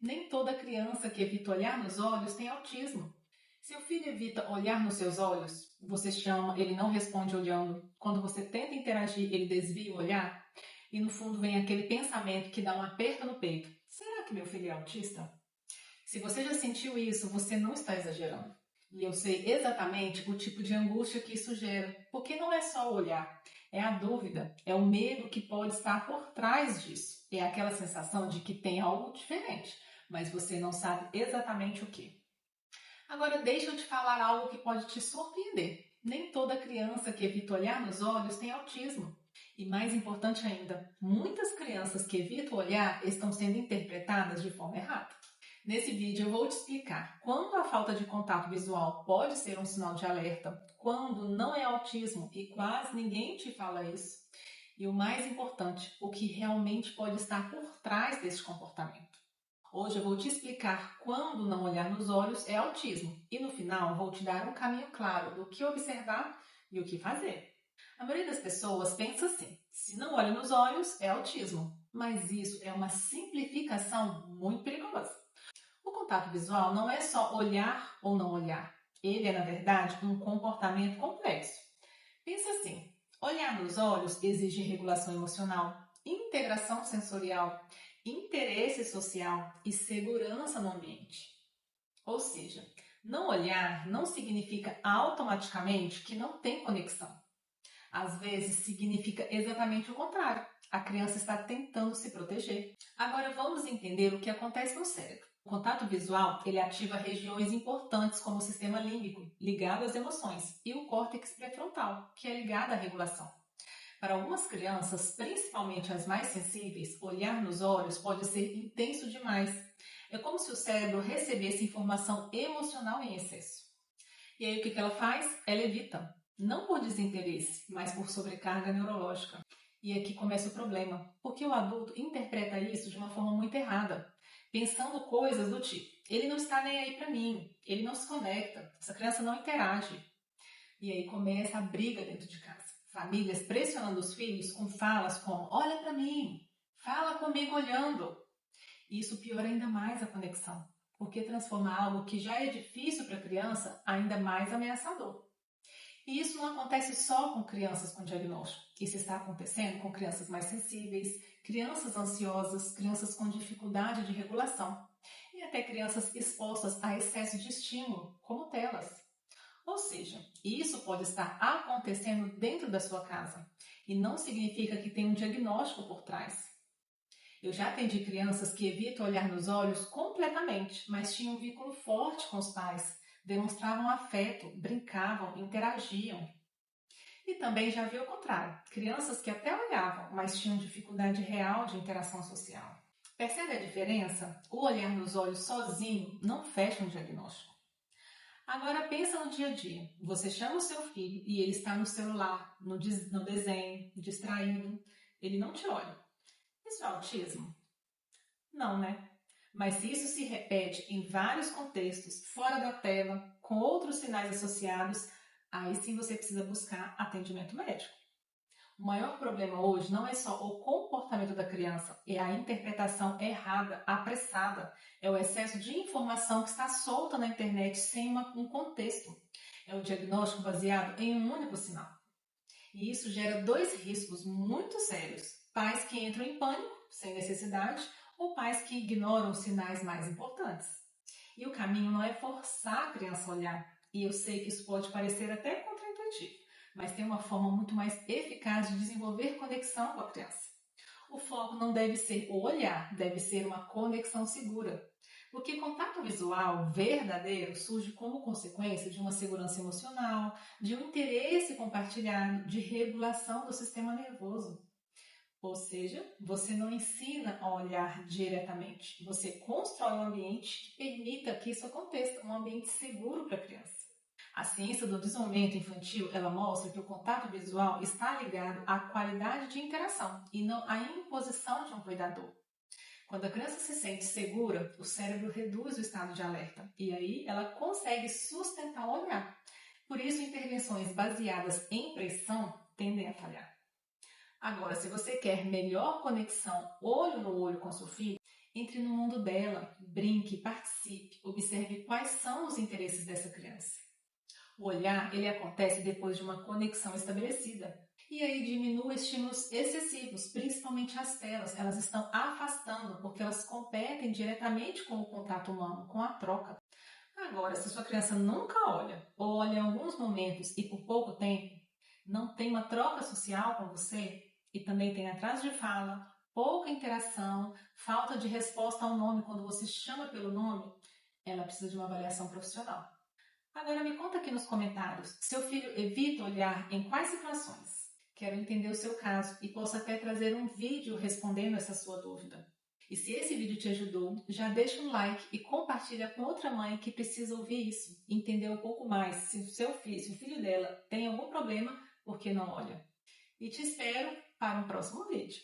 Nem toda criança que evita olhar nos olhos tem autismo. Seu filho evita olhar nos seus olhos, você chama, ele não responde olhando. Quando você tenta interagir, ele desvia o olhar. E no fundo vem aquele pensamento que dá um aperto no peito. Será que meu filho é autista? Se você já sentiu isso, você não está exagerando. E eu sei exatamente o tipo de angústia que isso gera, porque não é só o olhar, é a dúvida, é o medo que pode estar por trás disso. É aquela sensação de que tem algo diferente, mas você não sabe exatamente o que. Agora deixa eu te falar algo que pode te surpreender. Nem toda criança que evita olhar nos olhos tem autismo. E mais importante ainda, muitas crianças que evitam olhar estão sendo interpretadas de forma errada. Nesse vídeo eu vou te explicar quando a falta de contato visual pode ser um sinal de alerta, quando não é autismo e quase ninguém te fala isso. E o mais importante, o que realmente pode estar por trás desse comportamento. Hoje eu vou te explicar quando não olhar nos olhos é autismo e no final vou te dar um caminho claro do que observar e o que fazer. A maioria das pessoas pensa assim, se não olha nos olhos é autismo, mas isso é uma simplificação muito perigosa. O contato visual não é só olhar ou não olhar. Ele é, na verdade, um comportamento complexo. Pensa assim, olhar nos olhos exige regulação emocional, integração sensorial, interesse social e segurança no ambiente. Ou seja, não olhar não significa automaticamente que não tem conexão. Às vezes significa exatamente o contrário. A criança está tentando se proteger. Agora vamos entender o que acontece no cérebro. O contato visual, ele ativa regiões importantes como o sistema límbico, ligado às emoções, e o córtex pré-frontal, que é ligado à regulação. Para algumas crianças, principalmente as mais sensíveis, olhar nos olhos pode ser intenso demais. É como se o cérebro recebesse informação emocional em excesso. E aí o que ela faz? Ela evita. Não por desinteresse, mas por sobrecarga neurológica. E aqui começa o problema, porque o adulto interpreta isso de uma forma muito errada, pensando coisas do tipo, ele não está nem aí para mim, ele não se conecta, essa criança não interage. E aí começa a briga dentro de casa. Famílias pressionando os filhos com falas como, olha para mim, fala comigo olhando. E isso piora ainda mais a conexão, porque transforma algo que já é difícil para a criança ainda mais ameaçador. E isso não acontece só com crianças com diagnóstico. Isso está acontecendo com crianças mais sensíveis, crianças ansiosas, crianças com dificuldade de regulação e até crianças expostas a excesso de estímulo, como telas. Ou seja, isso pode estar acontecendo dentro da sua casa e não significa que tem um diagnóstico por trás. Eu já atendi crianças que evitam olhar nos olhos completamente, mas tinham um vínculo forte com os pais, demonstravam afeto, brincavam, interagiam. E também já vi o contrário, crianças que até olhavam, mas tinham dificuldade real de interação social. Percebe a diferença? O olhar nos olhos sozinho não fecha um diagnóstico. Agora pensa no dia a dia. Você chama o seu filho e ele está no celular, no desenho, distraído. Ele não te olha. Isso é autismo? Não, né? Mas se isso se repete em vários contextos, fora da tela, com outros sinais associados, aí sim você precisa buscar atendimento médico. O maior problema hoje não é só o comportamento da criança, é a interpretação errada, apressada, é o excesso de informação que está solta na internet sem um contexto. É o diagnóstico baseado em um único sinal. E isso gera dois riscos muito sérios. Pais que entram em pânico, sem necessidade, ou pais que ignoram os sinais mais importantes. E o caminho não é forçar a criança a olhar. E eu sei que isso pode parecer até contraintuitivo, mas tem uma forma muito mais eficaz de desenvolver conexão com a criança. O foco não deve ser o olhar, deve ser uma conexão segura. Porque contato visual verdadeiro surge como consequência de uma segurança emocional, de um interesse compartilhado, de regulação do sistema nervoso. Ou seja, você não ensina a olhar diretamente, você constrói um ambiente que permita que isso aconteça, um ambiente seguro para a criança. A ciência do desenvolvimento infantil, ela mostra que o contato visual está ligado à qualidade de interação e não à imposição de um cuidador. Quando a criança se sente segura, o cérebro reduz o estado de alerta e aí ela consegue sustentar o olhar. Por isso, intervenções baseadas em pressão tendem a falhar. Agora, se você quer melhor conexão olho no olho com seu filho, Entre no mundo dela, brinque, participe, observe quais são os interesses dessa criança. O olhar, ele acontece depois de uma conexão estabelecida. E aí diminua estímulos excessivos, principalmente as telas. Elas estão afastando porque elas competem diretamente com o contato humano, com a troca. Agora, se sua criança nunca olha, ou olha em alguns momentos e por pouco tempo, não tem uma troca social com você e também tem atraso de fala, pouca interação, falta de resposta ao nome quando você chama pelo nome, ela precisa de uma avaliação profissional. Agora me conta aqui nos comentários, seu filho evita olhar em quais situações? Quero entender o seu caso e posso até trazer um vídeo respondendo essa sua dúvida. E se esse vídeo te ajudou, já deixa um like e compartilha com outra mãe que precisa ouvir isso, entender um pouco mais se o filho dela tem algum problema porque não olha. E te espero para um próximo vídeo.